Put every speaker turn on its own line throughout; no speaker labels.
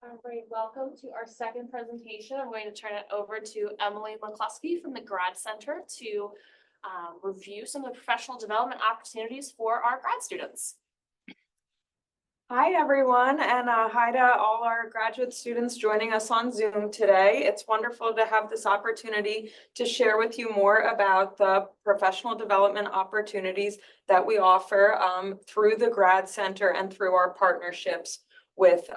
All right, welcome to our second presentation. I'm going to turn it over to Emily McCloskey from the Grad Center to review some of the professional development opportunities for our grad students.
Hi, everyone, and hi to all our graduate students joining us on Zoom today. It's wonderful to have this opportunity to share with you more about the professional development opportunities that we offer through the Grad Center and through our partnerships with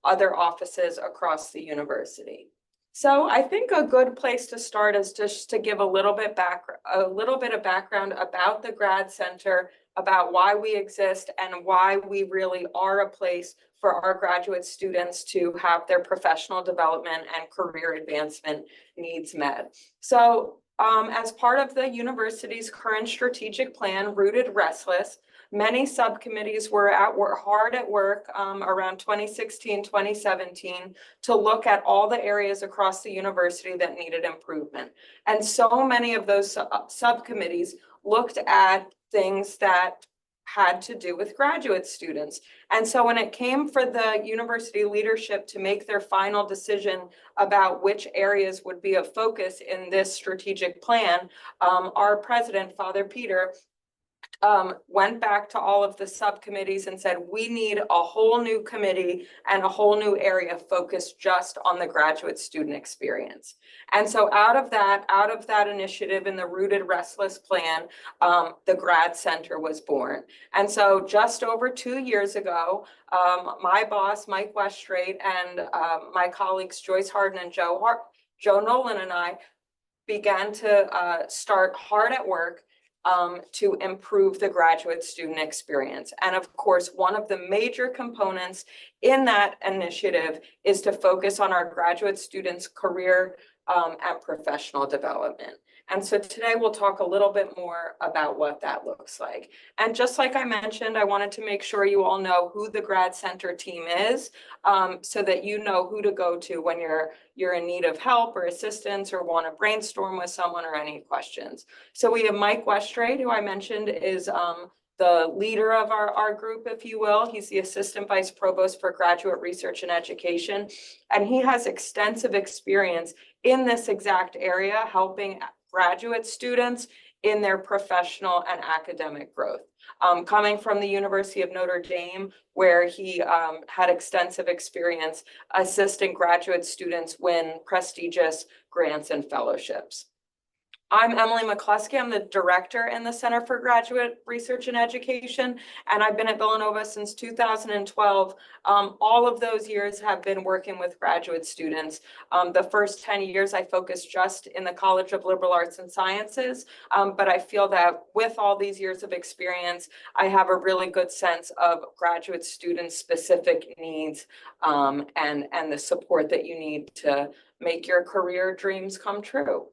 other offices across the university. So I think a good place to start is just to give a little bit of background about the Grad Center, about why we exist and why we really are a place for our graduate students to have their professional development and career advancement needs met. So as part of the university's current strategic plan, Rooted Restless, many subcommittees were hard at work around 2016, 2017 to look at all the areas across the university that needed improvement. And so many of those subcommittees looked at things that had to do with graduate students. And so when it came for the university leadership to make their final decision about which areas would be a focus in this strategic plan, our president, Father Peter, went back to all of the subcommittees and said, we need a whole new committee and a whole new area focused just on the graduate student experience. And so out of that initiative in the Rooted Restless plan, the Grad Center was born. And so just over 2 years ago, my boss, Mike Westrate, and my colleagues, Joyce Harden and Joe Nolan and I began to start hard at work to improve the graduate student experience. And of course, one of the major components in that initiative is to focus on our graduate students' career and professional development. And so today we'll talk a little bit more about what that looks like. And just like I mentioned, I wanted to make sure you all know who the Grad Center team is, so that you know who to go to when you're in need of help or assistance or want to brainstorm with someone or any questions. So we have Mike Westrate, who I mentioned is the leader of our group, if you will. He's the Assistant Vice Provost for Graduate Research and Education, and he has extensive experience in this exact area, helping graduate students in their professional and academic growth. Coming from the University of Notre Dame, where he had extensive experience assisting graduate students win prestigious grants and fellowships. I'm Emily McCloskey. I'm the director in the Center for Graduate Research and Education, and I've been at Villanova since 2012. All of those years have been working with graduate students. The first 10 years I focused just in the College of Liberal Arts and Sciences, but I feel that with all these years of experience, I have a really good sense of graduate students' specific needs and the support that you need to make your career dreams come true.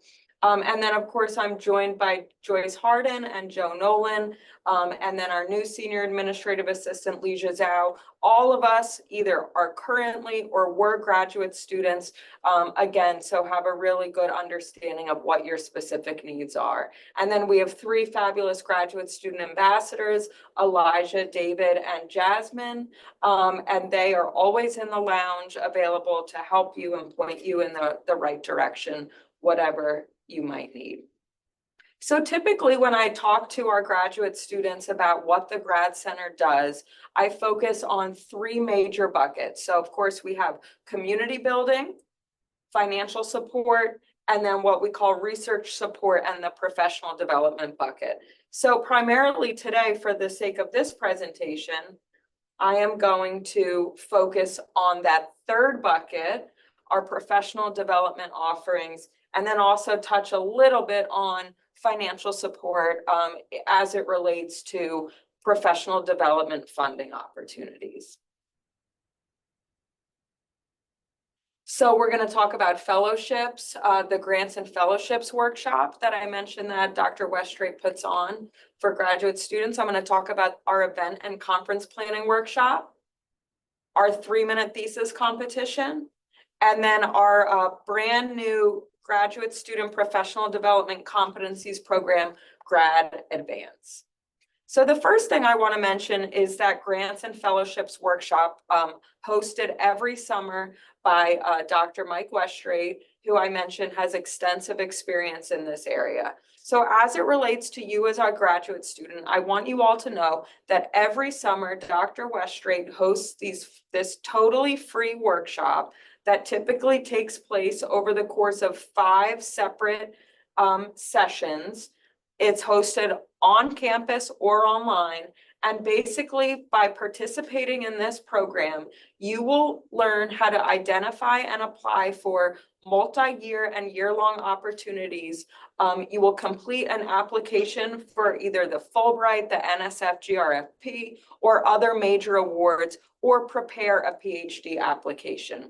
And then, of course, I'm joined by Joyce Harden and Joe Nolan, and then our new senior administrative assistant, Leisha Zhao. All of us either are currently or were graduate students, again, so have a really good understanding of what your specific needs are. And then we have 3 fabulous graduate student ambassadors, Elijah, David, and Jasmine, and they are always in the lounge available to help you and point you in the right direction, whatever you might need. So typically when I talk to our graduate students about what the Grad Center does, I focus on 3 major buckets. So of course we have community building, financial support, and then what we call research support and the professional development bucket. So primarily today, for the sake of this presentation, I am going to focus on that 3rd bucket, our professional development offerings, and then also touch a little bit on financial support as it relates to professional development funding opportunities. So we're going to talk about fellowships, the grants and fellowships workshop that I mentioned that Dr. Westrate puts on for graduate students. I'm going to talk about our event and conference planning workshop, our 3-minute thesis competition, and then our brand new graduate student professional development competencies program, Grad Advance. So the first thing I want to mention is that Grants and Fellowships Workshop hosted every summer by Dr. Mike Westrate, who I mentioned has extensive experience in this area. So as it relates to you as our graduate student, I want you all to know that every summer, Dr. Westrate hosts this totally free workshop that typically takes place over the course of 5 separate sessions. It's hosted on campus or online. And basically, by participating in this program, you will learn how to identify and apply for multi-year and year-long opportunities. You will complete an application for either the Fulbright, the NSF GRFP, or other major awards, or prepare a PhD application.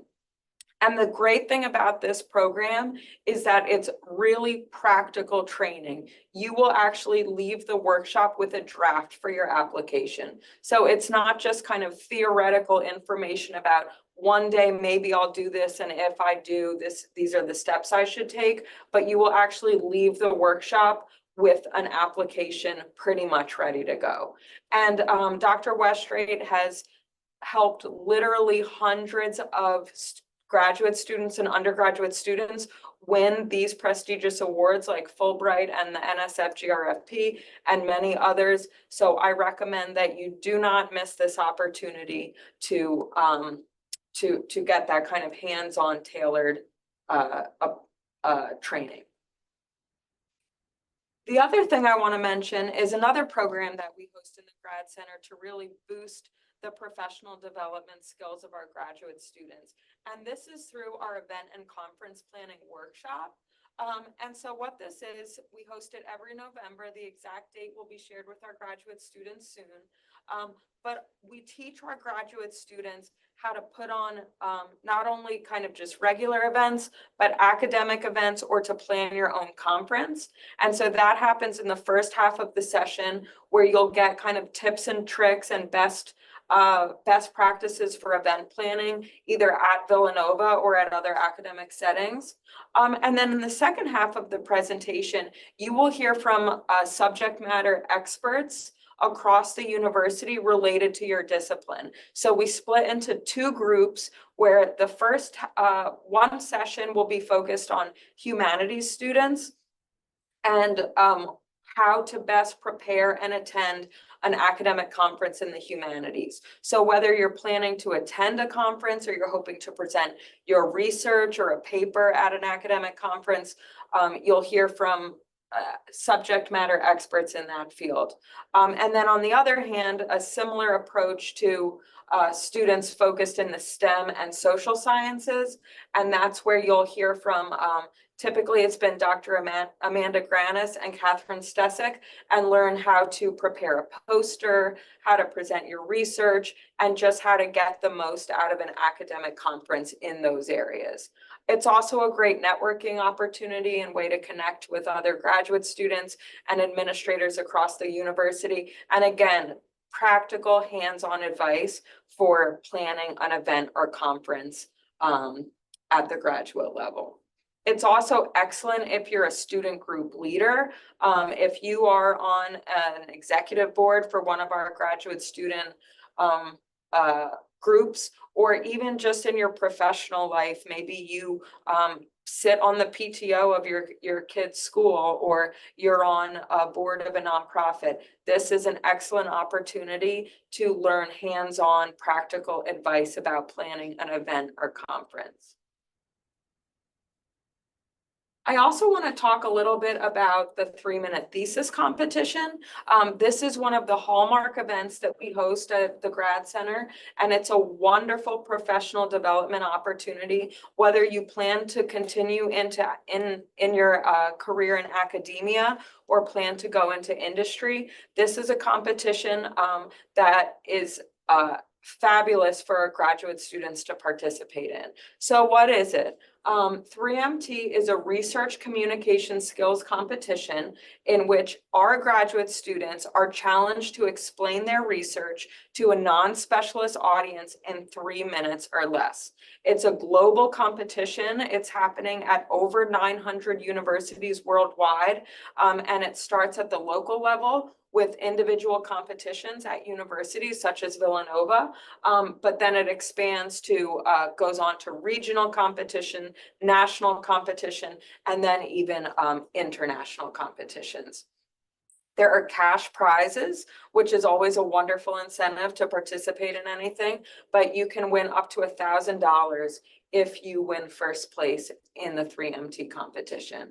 And the great thing about this program is that it's really practical training. You will actually leave the workshop with a draft for your application. So it's not just kind of theoretical information about one day, maybe I'll do this, and if I do this, these are the steps I should take, but you will actually leave the workshop with an application pretty much ready to go. And Dr. Westrate has helped literally hundreds of graduate students and undergraduate students win these prestigious awards like Fulbright and the NSF GRFP and many others. So I recommend that you do not miss this opportunity to get that kind of hands-on tailored training. The other thing I want to mention is another program that we host in the Grad Center to really boost the professional development skills of our graduate students. And this is through our event and conference planning workshop. And so what this is, we host it every November. The exact date will be shared with our graduate students soon. But we teach our graduate students how to put on not only kind of just regular events, but academic events, or to plan your own conference. And so that happens in the first half of the session, where you'll get kind of tips and tricks and best practices for event planning, either at Villanova or at other academic settings. And then in the second half of the presentation, you will hear from subject matter experts across the university related to your discipline. So we split into 2 groups, where the first one session will be focused on humanities students and how to best prepare and attend an academic conference in the humanities. So whether you're planning to attend a conference or you're hoping to present your research or a paper at an academic conference, you'll hear from subject matter experts in that field. And then on the other hand, a similar approach to students focused in the STEM and social sciences. And that's where you'll hear from typically it's been Dr. Amanda Granis and Catherine Stesick, and learn how to prepare a poster, how to present your research, and just how to get the most out of an academic conference in those areas. It's also a great networking opportunity and way to connect with other graduate students and administrators across the university. And again, practical hands-on advice for planning an event or conference at the graduate level. It's also excellent if you're a student group leader. If you are on an executive board for one of our graduate student groups, or even just in your professional life, maybe you sit on the PTO of your kid's school, or you're on a board of a nonprofit. This is an excellent opportunity to learn hands-on practical advice about planning an event or conference. I also want to talk a little bit about the 3-minute thesis competition. This is one of the hallmark events that we host at the Grad Center, and it's a wonderful professional development opportunity, whether you plan to continue in your career in academia or plan to go into industry. This is a competition that is fabulous for our graduate students to participate in. So what is it? 3MT is a research communication skills competition in which our graduate students are challenged to explain their research to a non-specialist audience in 3 minutes or less. It's a global competition. It's happening at over 900 universities worldwide, and it starts at the local level with individual competitions at universities such as Villanova. But then it expands to, goes on to regional competition, national competition, and then even international competitions. There are cash prizes, which is always a wonderful incentive to participate in anything, but you can win up to $1,000 if you win first place in the 3MT competition.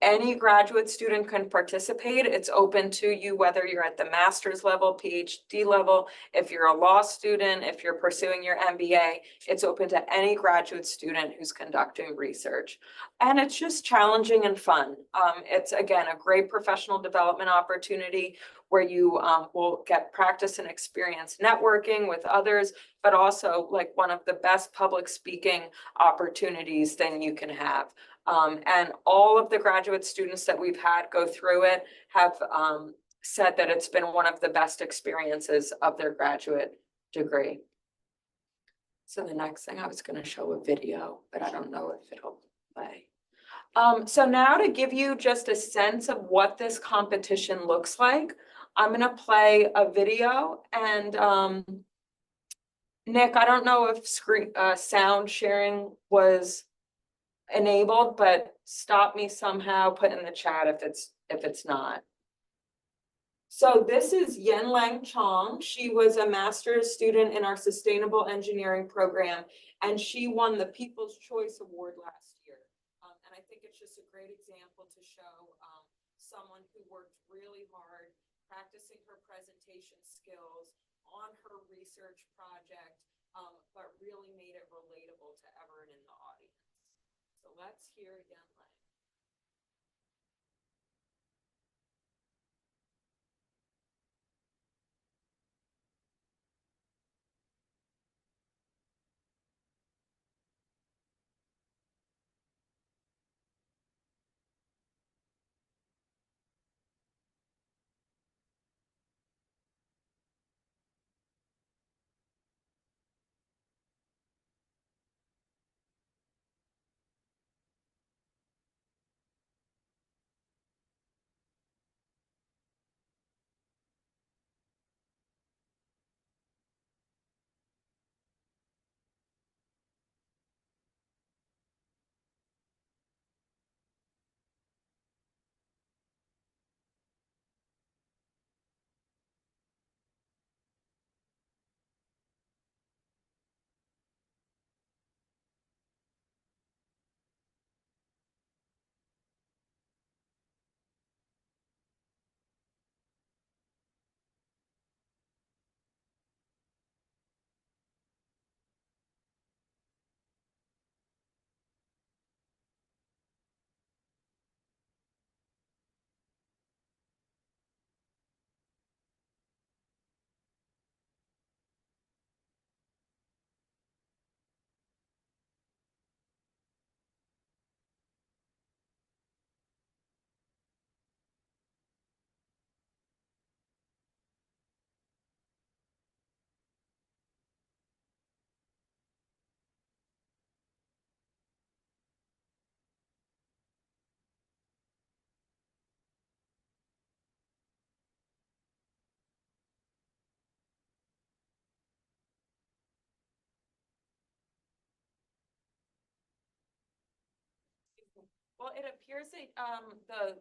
Any graduate student can participate. It's open to you whether you're at the master's level, PhD level, if you're a law student, if you're pursuing your MBA, it's open to any graduate student who's conducting research. And it's just challenging and fun. It's, again, a great professional development opportunity where you will get practice and experience networking with others, but also like one of the best public speaking opportunities then you can have. And all of the graduate students that we've had go through it have said that it's been one of the best experiences of their graduate degree. So the next thing, I was going to show a video, but I don't know if it'll play. So now to give you just a sense of what this competition looks like, I'm going to play a video, and Nick, I don't know if sound sharing was enabled, but stop me somehow, put in the chat if it's not. So this is Yen Lang Chong. She was a master's student in our sustainable engineering program, and she won the People's Choice Award last year. And I think it's just a great example to show someone who worked really hard practicing her presentation skills on her research project, but really made it relatable to everyone in the audience. So let's hear Yen Lang. Well, it appears that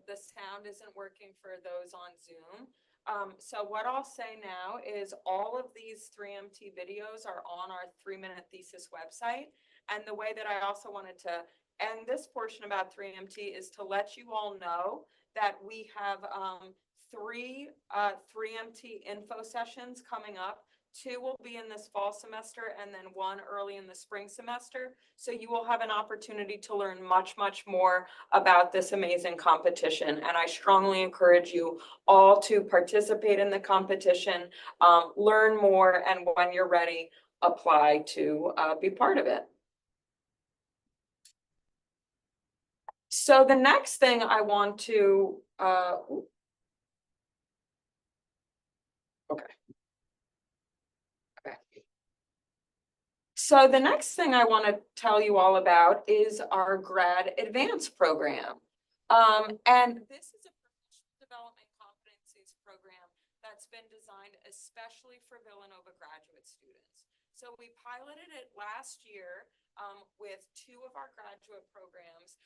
the sound isn't working for those on Zoom. So what I'll say now is all of these 3MT videos are on our 3-minute thesis website. And the way that I also wanted to end this portion about 3MT is to let you all know that we have 3 3MT info sessions coming up. 2 will be in this fall semester and then 1 early in the spring semester. So you will have an opportunity to learn much, much more about this amazing competition. And I strongly encourage you all to participate in the competition, learn more, and when you're ready, apply to be part of it. So the next thing I want to, So the next thing I want to tell you all about is our Grad Advance program. And this is a professional development competencies especially for Villanova graduate students. So we piloted it last year with 2 of our graduate programs.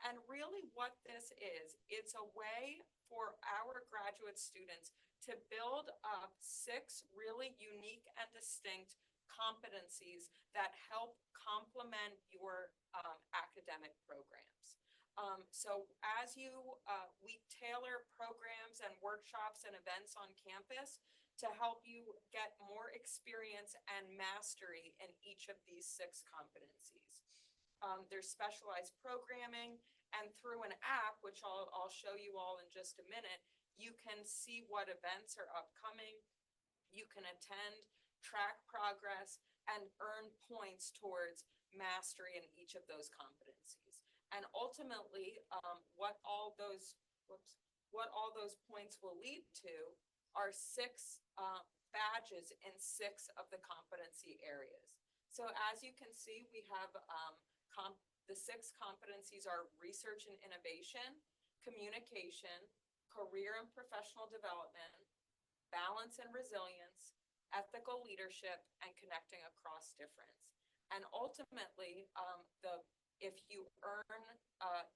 And really what this is, it's a way for our graduate students to build up 6 really unique and distinct competencies that help complement your academic programs. So as we tailor programs and workshops and events on campus to help you get more experience and mastery in each of these 6 competencies. There's specialized programming, and through an app, which I'll show you all in just a minute, you can see what events are upcoming. You can attend, track progress, and earn points towards mastery in each of those competencies. And ultimately, what all those points will lead to are 6 badges in 6 of the competency areas. So as you can see, we have the 6 competencies are research and innovation, communication, career and professional development, balance and resilience, ethical leadership, and connecting across difference. And ultimately, if you earn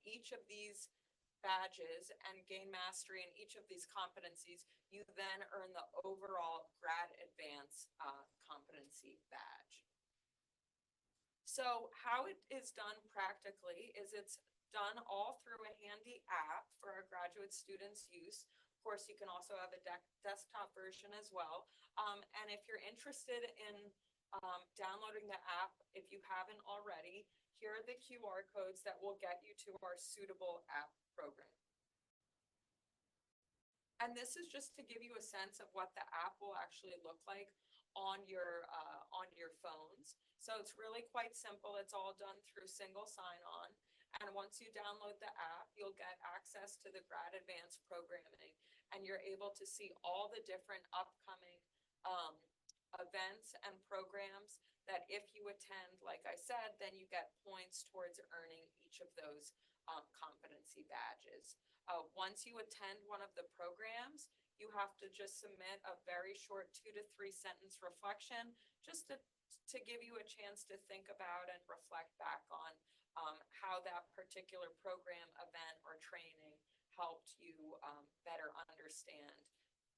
each of these badges and gain mastery in each of these competencies, you then earn the overall Grad Advance competency badge. So how it is done practically is it's done all through a handy app for our graduate students' use. Of course, you can also have a desktop version as well. And if you're interested in downloading the app, if you haven't already, here are the QR codes that will get you to our suitable app program. And this is just to give you a sense of what the app will actually look like on your phones. So it's really quite simple. It's all done through single sign-on. And once you download the app, you'll get access to the Grad Advanced programming, and you're able to see all the different upcoming events and programs that if you attend, like I said, then you get points towards earning each of those competency badges. Once you attend one of the programs, you have to just submit a very short 2 to 3 sentence reflection, just to give you a chance to think about and reflect back on how that particular program, event, or training helped you better understand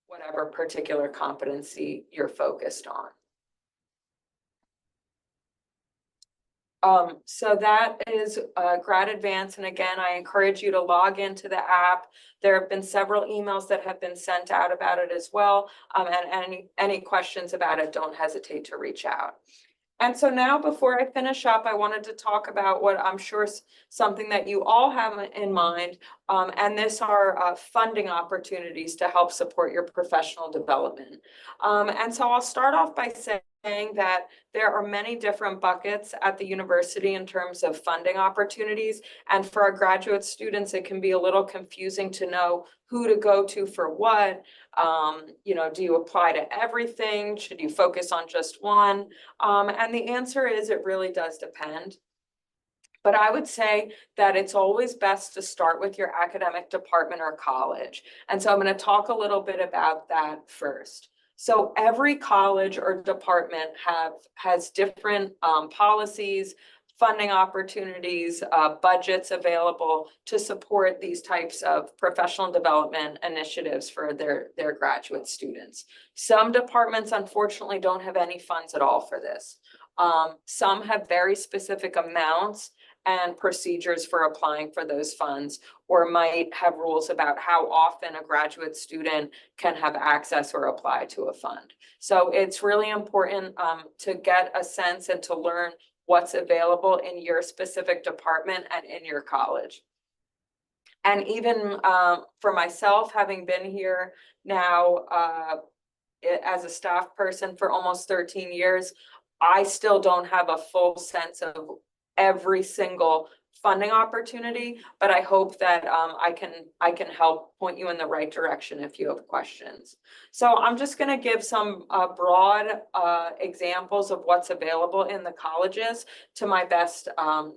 whatever particular competency you're focused on. So that is Grad Advance. And again, I encourage you to log into the app. There have been several emails that have been sent out about it as well. And any questions about it, don't hesitate to reach out. And so now, before I finish up, I wanted to talk about what I'm sure is something that you all have in mind, and this are funding opportunities to help support your professional development. And so I'll start off by saying that there are many different buckets at the university in terms of funding opportunities. And for our graduate students, it can be a little confusing to know who to go to for what. Do you apply to everything? Should you focus on just one? And the answer is it really does depend. But I would say that it's always best to start with your academic department or college. And so I'm going to talk a little bit about that first. So every college or department has different policies, funding opportunities, budgets available to support these types of professional development initiatives for their graduate students. Some departments, unfortunately, don't have any funds at all for this. Some have very specific amounts and procedures for applying for those funds, or might have rules about how often a graduate student can have access or apply to a fund. So it's really important to get a sense and to learn what's available in your specific department and in your college. And even for myself, having been here now as a staff person for almost 13 years, I still don't have a full sense of every single funding opportunity, but I hope that I can help point you in the right direction if you have questions. So I'm just going to give some broad examples of what's available in the colleges to my best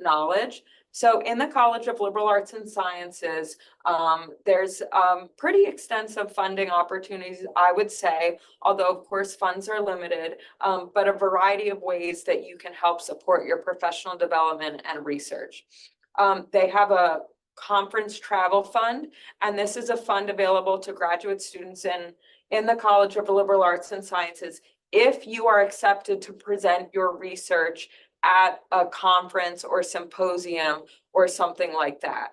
knowledge. So in the College of Liberal Arts and Sciences, there's pretty extensive funding opportunities, I would say, although of course funds are limited, but a variety of ways that you can help support your professional development and research. They have a conference travel fund, and this is a fund available to graduate students in the College of Liberal Arts and Sciences if you are accepted to present your research at a conference or symposium or something like that.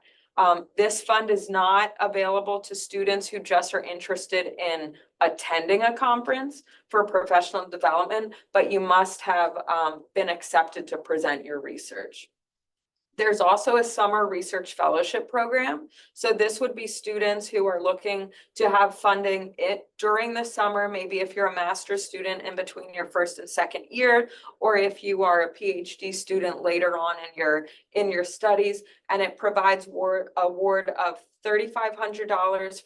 This fund is not available to students who just are interested in attending a conference for professional development, but you must have been accepted to present your research. There's also a summer research fellowship program. So this would be students who are looking to have funding during the summer, maybe if you're a master's student in between your first and second year, or if you are a PhD student later on in your studies, and it provides award of $3,500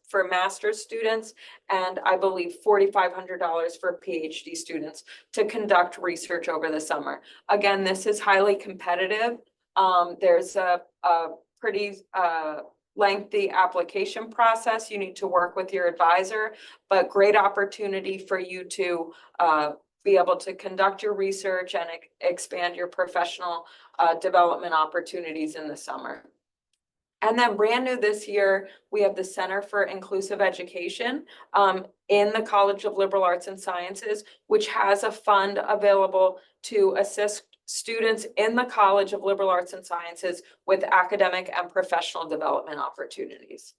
for master's students, and I believe $4,500 for PhD students to conduct research over the summer. Again, this is highly competitive. There's a pretty lengthy application process. You need to work with your advisor, but great opportunity for you to be able to conduct your research and expand your professional development opportunities in the summer. And then brand new this year, we have the Center for Inclusive Education in the College of Liberal Arts and Sciences, which has a fund available to assist students in the College of Liberal Arts and Sciences with academic and professional development opportunities.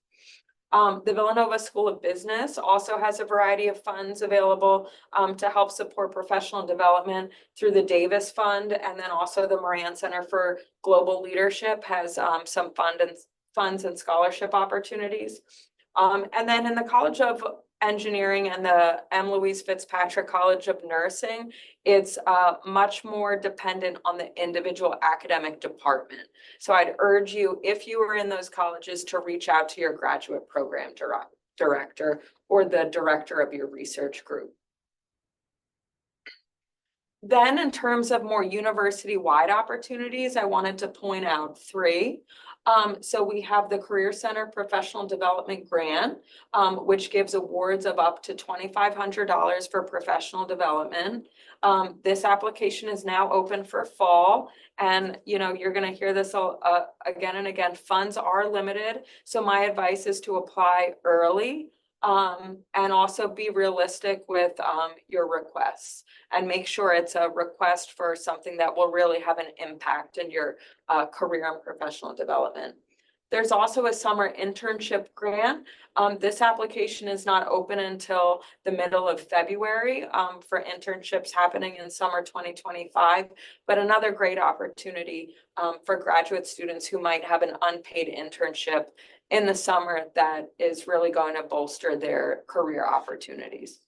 The Villanova School of Business also has a variety of funds available to help support professional development through the Davis Fund, and then also the Moran Center for Global Leadership has some funds and scholarship opportunities. And then in the College of Engineering and the M. Louise Fitzpatrick College of Nursing, it's much more dependent on the individual academic department. So I'd urge you, if you are in those colleges, to reach out to your graduate program director or the director of your research group. Then in terms of more university-wide opportunities, I wanted to point out three. So we have the Career Center Professional Development Grant, which gives awards of up to $2,500 for professional development. This application is now open for fall, and you're going to hear this again and again. Funds are limited, so my advice is to apply early. And also be realistic with your requests, and make sure it's a request for something that will really have an impact in your career and professional development. There's also a summer internship grant. This application is not open until the middle of February for internships happening in summer 2025, but another great opportunity for graduate students who might have an unpaid internship in the summer that is really going to bolster their career opportunities.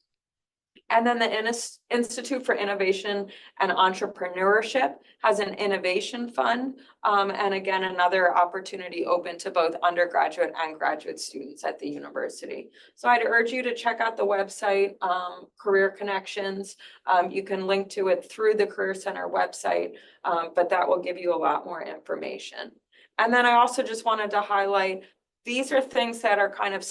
And then the Institute for Innovation and Entrepreneurship has an innovation fund, and again, another opportunity open to both undergraduate and graduate students at the university. So I'd urge you to check out the website, Career Connections. You can link to it through the Career Center website, but that will give you a lot more information. And then I also just wanted to highlight, these are things that are kind of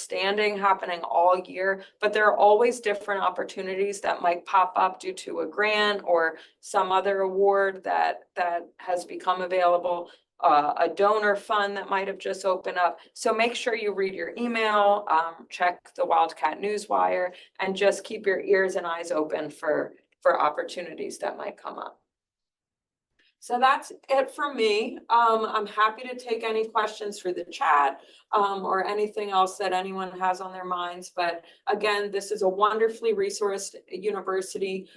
happening all year, but there are always different opportunities that might pop up due to a grant or some other award that has become available, a donor fund that might have just opened up. So make sure you read your email, check the Wildcat Newswire, and just keep your ears and eyes open for opportunities that might come up. So that's it from me. I'm happy to take any questions through the chat or anything else that anyone has on their minds. But again, this is a wonderfully resourced university.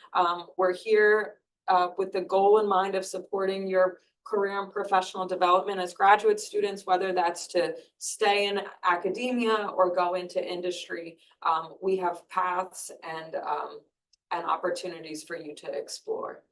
We're here with the goal in mind of supporting your career and professional development as graduate students, whether that's to stay in academia or go into industry. We have paths and opportunities for you to explore.